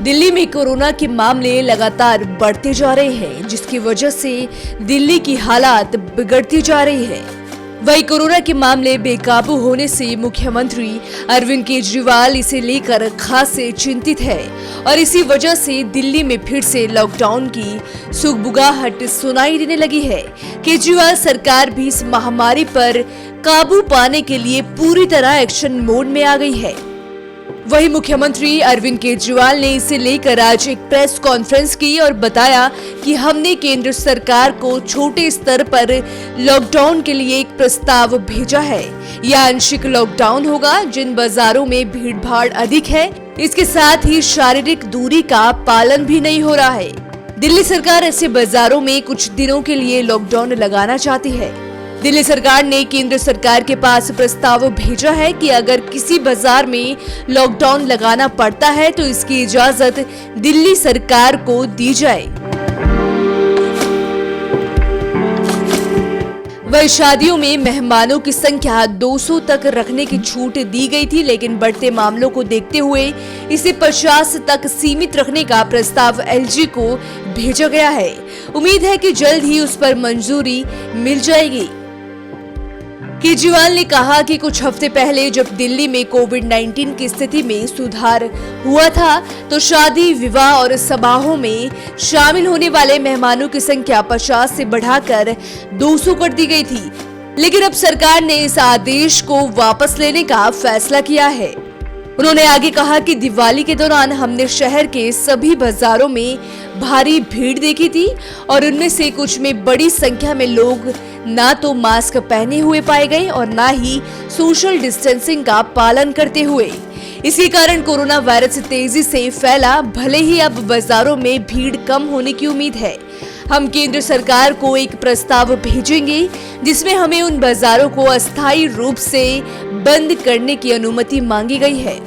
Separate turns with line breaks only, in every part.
दिल्ली में कोरोना के मामले लगातार बढ़ते जा रहे हैं, जिसकी वजह से दिल्ली की हालात बिगड़ती जा रही है। वही कोरोना के मामले बेकाबू होने से मुख्यमंत्री अरविंद केजरीवाल इसे लेकर खासे चिंतित है और इसी वजह से दिल्ली में फिर से लॉकडाउन की सुगबुगाहट सुनाई देने लगी है। केजरीवाल सरकार भी इस महामारी पर काबू पाने के लिए पूरी तरह एक्शन मोड में आ गई है। वहीं मुख्यमंत्री अरविंद केजरीवाल ने इसे लेकर आज एक प्रेस कॉन्फ्रेंस की और बताया कि हमने केंद्र सरकार को छोटे स्तर पर लॉकडाउन के लिए एक प्रस्ताव भेजा है। यह आंशिक लॉकडाउन होगा जिन बाजारों में भीड़ भाड़ अधिक है, इसके साथ ही शारीरिक दूरी का पालन भी नहीं हो रहा है। दिल्ली सरकार ऐसे बाजारों में कुछ दिनों के लिए लॉकडाउन लगाना चाहती है। दिल्ली सरकार ने केंद्र सरकार के पास प्रस्ताव भेजा है कि अगर किसी बाजार में लॉकडाउन लगाना पड़ता है तो इसकी इजाजत दिल्ली सरकार को दी जाए। वह शादियों में मेहमानों की संख्या 200 तक रखने की छूट दी गई थी, लेकिन बढ़ते मामलों को देखते हुए इसे 50 तक सीमित रखने का प्रस्ताव एलजी को भेजा गया है। उम्मीद है कि जल्द ही उस पर मंजूरी मिल जाएगी। केजरीवाल ने कहा कि कुछ हफ्ते पहले जब दिल्ली में कोविड-19 की स्थिति में सुधार हुआ था तो शादी, विवाह और समारोह में शामिल होने वाले मेहमानों की संख्या 50 से बढ़ाकर 200 कर दी गई थी, लेकिन अब सरकार ने इस आदेश को वापस लेने का फैसला किया है। उन्होंने आगे कहा कि दिवाली के दौरान हमने शहर के सभी बाजारों में भारी भीड़ देखी थी और उनमें से कुछ में बड़ी संख्या में लोग ना तो मास्क पहने हुए पाए गए और ना ही सोशल डिस्टेंसिंग का पालन करते हुए। इसी कारण कोरोना वायरस तेजी से फैला। भले ही अब बाजारों में भीड़ कम होने की उम्मीद है, हम केंद्र सरकार को एक प्रस्ताव भेजेंगे जिसमें हमें उन बाजारों को अस्थायी रूप से बंद करने की अनुमति मांगी गई है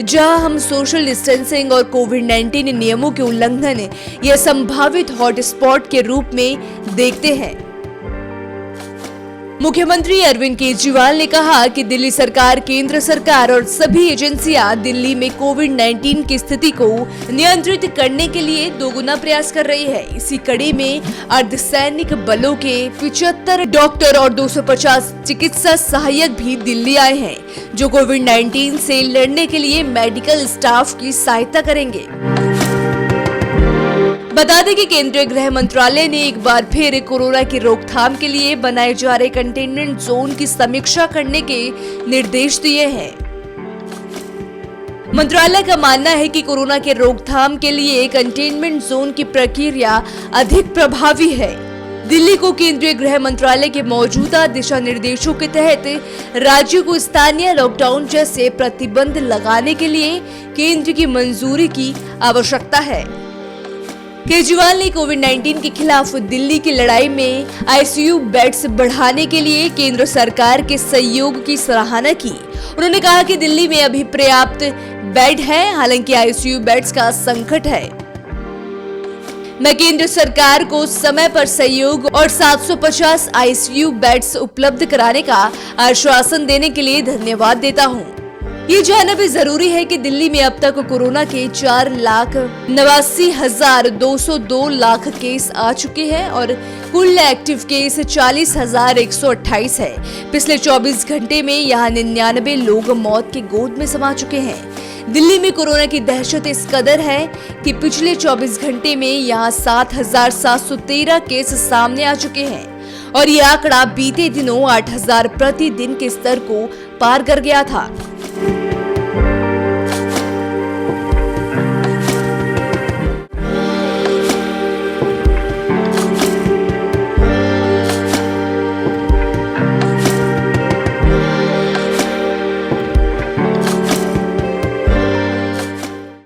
जहां हम सोशल डिस्टेंसिंग और कोविड-19 नियमों के उल्लंघन या संभावित हॉटस्पॉट के रूप में देखते हैं। मुख्यमंत्री अरविंद केजरीवाल ने कहा कि दिल्ली सरकार, केंद्र सरकार और सभी एजेंसियां दिल्ली में कोविड-19 की स्थिति को नियंत्रित करने के लिए दोगुना प्रयास कर रही है। इसी कड़ी में अर्धसैनिक बलों के 75 डॉक्टर और 250 चिकित्सा सहायक भी दिल्ली आए हैं, जो कोविड-19 से लड़ने के लिए मेडिकल स्टाफ की सहायता करेंगे। बता दें कि केंद्रीय गृह मंत्रालय ने एक बार फिर कोरोना की रोकथाम के लिए बनाए जा रहे कंटेनमेंट जोन की समीक्षा करने के निर्देश दिए हैं। मंत्रालय का मानना है कि कोरोना के रोकथाम के लिए कंटेनमेंट जोन की प्रक्रिया अधिक प्रभावी है। दिल्ली को केंद्रीय गृह मंत्रालय के मौजूदा दिशा निर्देशों के तहत राज्यों को स्थानीय लॉकडाउन जैसे प्रतिबंध लगाने के लिए केंद्र की मंजूरी की आवश्यकता है। केजरीवाल ने कोविड-19 के खिलाफ दिल्ली की लड़ाई में आईसीयू बेड्स बढ़ाने के लिए केंद्र सरकार के सहयोग की सराहना की। उन्होंने कहा कि दिल्ली में अभी पर्याप्त बेड है, हालांकि आईसीयू बेड्स का संकट है। मैं केंद्र सरकार को समय पर सहयोग और 750 आईसीयू बेड्स उपलब्ध कराने का आश्वासन देने के लिए धन्यवाद देता हूं। ये जानना भी जरूरी है कि दिल्ली में अब तक कोरोना के 4,89,202 लाख केस आ चुके हैं और कुल एक्टिव केस 40,128 है। पिछले 24 घंटे में यहाँ 99 लोग मौत के गोद में समा चुके हैं। दिल्ली में कोरोना की दहशत इस कदर है कि पिछले 24 घंटे में यहाँ 7,713 केस सामने आ चुके हैं और ये आंकड़ा बीते दिनों 8,000 प्रति दिन के स्तर को पार कर गया था।